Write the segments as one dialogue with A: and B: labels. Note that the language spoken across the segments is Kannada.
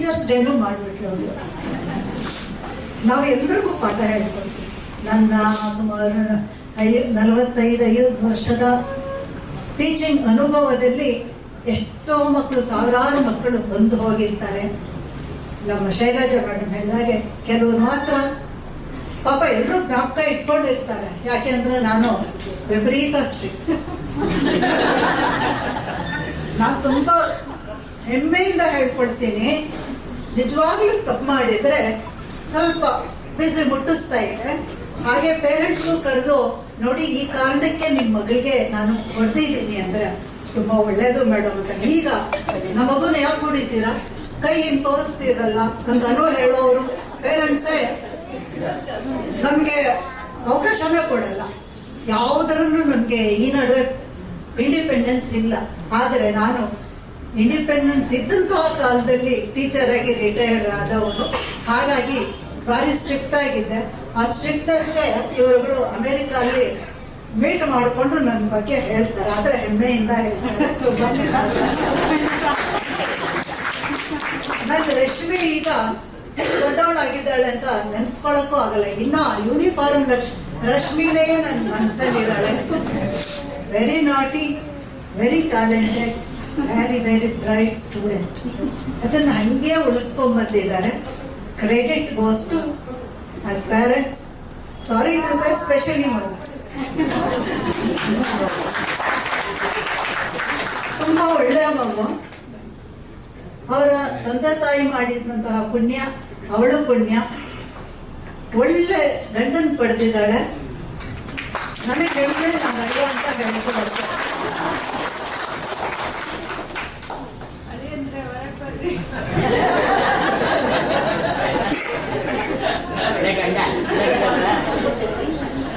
A: ಟೀಚರ್ಸ್ ಡೇನು ಮಾಡಿಬಿಟ್ರು ಅವರು. ನಾವು ಎಲ್ರಿಗೂ ಪಾಠ ಹೇಳ್ಕೊಡ್ತೀವಿ. ನನ್ನ ಸುಮಾರು 45-50 ವರ್ಷದ ಟೀಚಿಂಗ್ ಅನುಭವದಲ್ಲಿ ಎಷ್ಟೋ ಮಕ್ಕಳು, ಸಾವಿರಾರು ಮಕ್ಕಳು ಬಂದು ಹೋಗಿರ್ತಾರೆ. ನಮ್ಮ ಶೈಲಜಾ ಮೇಡಮ್ ಹೇಳಿದಾಗೆ ಕೆಲವರು ಮಾತ್ರ ಪಾಪ ಎಲ್ಲರೂ ಜ್ಞಾಪಕ ಇಟ್ಕೊಂಡಿರ್ತಾರೆ. ಯಾಕೆಂದ್ರೆ ನಾನು ವಿಪರೀತ ಸ್ಟ್ರಿಕ್ಟ್. ನಾನು ತುಂಬಾ ಹೆಮ್ಮೆಯಿಂದ ಹೇಳ್ಕೊಳ್ತೀನಿ, ನಿಜವಾಗ್ಲೂ ತಪ್ಪು ಮಾಡಿದ್ರೆ ಸ್ವಲ್ಪ ಬಿಸಿ ಮುಟ್ಟಿಸ್ತಾ ಇದೆ. ಹಾಗೆ ಪೇರೆಂಟ್ಸ್ಗೂ ಕರೆದು ನೋಡಿ, ಈ ಕಾರಣಕ್ಕೆ ನಿಮ್ಮ ಮಗಳಿಗೆ ನಾನು ಹೊಡೆದಿದ್ದೀನಿ ಅಂದ್ರೆ ತುಂಬಾ ಒಳ್ಳೇದು ಮೇಡಮ್ ಅಂತ. ಈಗ ನಮ್ಮ ಮಗುನ ಯಾಕೆ ಹೊಡಿತೀರಾ, ಕೈ ಹಿಂಗೆ ತೋರಿಸ್ತೀರಲ್ಲ ಅಂತಾನು ಹೇಳೋರು ಪೇರೆಂಟ್ಸೇ ನಮ್ಗೆ ಅವಕಾಶನೇ ಕೊಡಲ್ಲ. ಯಾವುದರಲ್ಲೂ ನಮ್ಗೆ ಈ ನಡುವೆ ಇಂಡಿಪೆಂಡೆನ್ಸ್ ಇಲ್ಲ. ಆದರೆ ನಾನು ಇಂಡಿಪೆಂಡೆನ್ಸ್ ಇದ್ದಂತಹ ಕಾಲದಲ್ಲಿ ಟೀಚರ್ ಆಗಿ ರಿಟೈರ್ಡ್ ಆದವನು. ಹಾಗಾಗಿ ಭಾರಿ ಸ್ಟ್ರಿಕ್ಟ್ ಆಗಿದ್ದೆ. ಆ ಸ್ಟ್ರಿಕ್ಟ್ನೆಸ್ಗೆ ಇವರುಗಳು ಅಮೆರಿಕಲ್ಲಿ ಮೀಟ್ ಮಾಡಿಕೊಂಡು ನನ್ನ ಬಗ್ಗೆ ಹೇಳ್ತಾರೆ. ಆದ್ರೆ ಹೆಮ್ಮೆಯಿಂದ ಹೇಳ್ತಾರೆ. ತುಂಬಾ ನನ್ನ ರಶ್ಮಿ ಈಗ ದೊಡ್ಡವಳಾಗಿದ್ದಾಳೆ ಅಂತ ನೆನೆಸ್ಕೊಳಕ್ಕೂ ಆಗಲ್ಲ. ಇನ್ನ ಯೂನಿಫಾರ್ಮ್ ರಶ್ಮಿನೇ ನನ್ನ ಮನಸ್ಸಲ್ಲಿದ್ದಾಳೆ. Very naughty, very talented, very very bright student. ಅದನ್ನ ಹಂಗೆ ಉಳಿಸ್ಕೊಂಡ್ಬಂದಿದ್ದಾರೆ. Credit goes to her parents. Sorry to say, especially mother. ತುಂಬಾ ಒಳ್ಳೆಯ ಮಗು. ಅವರ ತಂದೆ ತಾಯಿ ಮಾಡಿದಂತಹ ಪುಣ್ಯ, ಅವಳು ಪುಣ್ಯ. ಒಳ್ಳೆ ಗಂಡನ್ ಪಡೆದಿದ್ದಾಳೆ. ನನಗೆ ಹೆಮ್ಮೆ, ನಾನು ಅಡಿಯ ಅಂತ ಹೇಳ್ಕೊಳ್ತಾರೆ.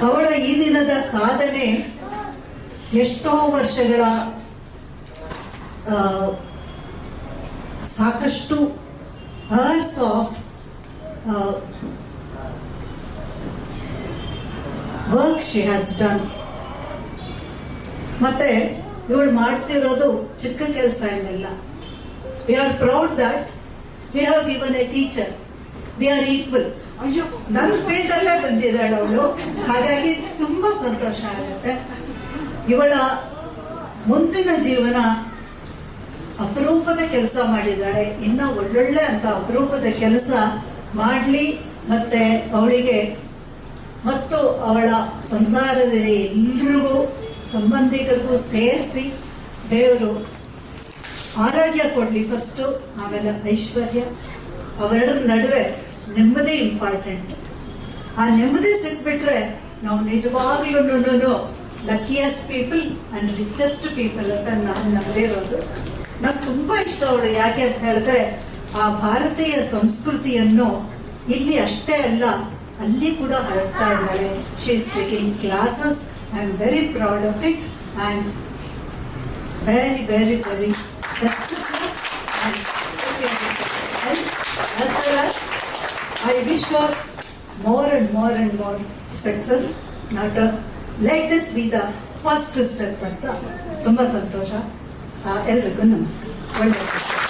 A: ಅವಳ ಈ ದಿನದ ಸಾಧನೆ ಎಷ್ಟೋ ವರ್ಷಗಳ ಸಾಕಷ್ಟು hours of work she has done. ಮತ್ತೆ ಇವಳು ಮಾಡ್ತಿರೋದು ಚಿಕ್ಕ ಕೆಲಸ ಏನಿಲ್ಲ. We are proud that we have given a teacher. We are equal. ನನ್ನ ಫೀಲ್ಡ್ ಅಲ್ಲೇ ಬಂದಿದ್ದಾಳೆ ಅವಳು. ಹಾಗಾಗಿ ತುಂಬಾ ಸಂತೋಷ ಆಗುತ್ತೆ. ಇವಳ ಮುಂದಿನ ಜೀವನ ಅಪರೂಪದ ಕೆಲಸ ಮಾಡಿದ್ದಾಳೆ. ಇನ್ನ ಒಳ್ಳೊಳ್ಳೆ ಅಂತ ಅಪರೂಪದ ಕೆಲಸ ಮಾಡಲಿ. ಮತ್ತೆ ಅವಳಿಗೆ ಮತ್ತು ಅವಳ ಸಂಸಾರದಲ್ಲಿ ಎಲ್ರಿಗೂ ಸಂಬಂಧಿಕರಿಗೂ ಸೇರಿಸಿ ದೇವರು ಆರೋಗ್ಯ ಕೊಡ್ಲಿ ಫಸ್ಟು, ಆಮೇಲೆ ಐಶ್ವರ್ಯ. ಅವೆರಡರ ನಡುವೆ ನೆಮ್ಮದಿ ಇಂಪಾರ್ಟೆಂಟ್. ಆ ನೆಮ್ಮದಿ ಸಿಕ್ಬಿಟ್ರೆ ನಾವು ನಿಜವಾಗ್ಲೂ luckiest people and richest people ಅಂತ ನಾನು ನಂಬಿರೋದು. ನಂಗೆ ತುಂಬಾ ಇಷ್ಟ ಅವಳು. ಯಾಕೆ ಅಂತ ಹೇಳಿದ್ರೆ ಆ ಭಾರತೀಯ ಸಂಸ್ಕೃತಿಯನ್ನು ಇಲ್ಲಿ ಅಷ್ಟೇ ಅಲ್ಲ, ಅಲ್ಲಿ ಕೂಡ ಹರಡ್ತಾ ಇದ್ದಾಳೆ. She is taking classes. I am very proud of it and very very very best. As well as I wish her more and more and more success. Not let this be the first step ಅಂತ. ತುಂಬಾ ಸಂತೋಷ. ಎಲ್ರಿಗೂ ನಮಸ್ಕಾರ. ಒಳ್ಳೆಯದು.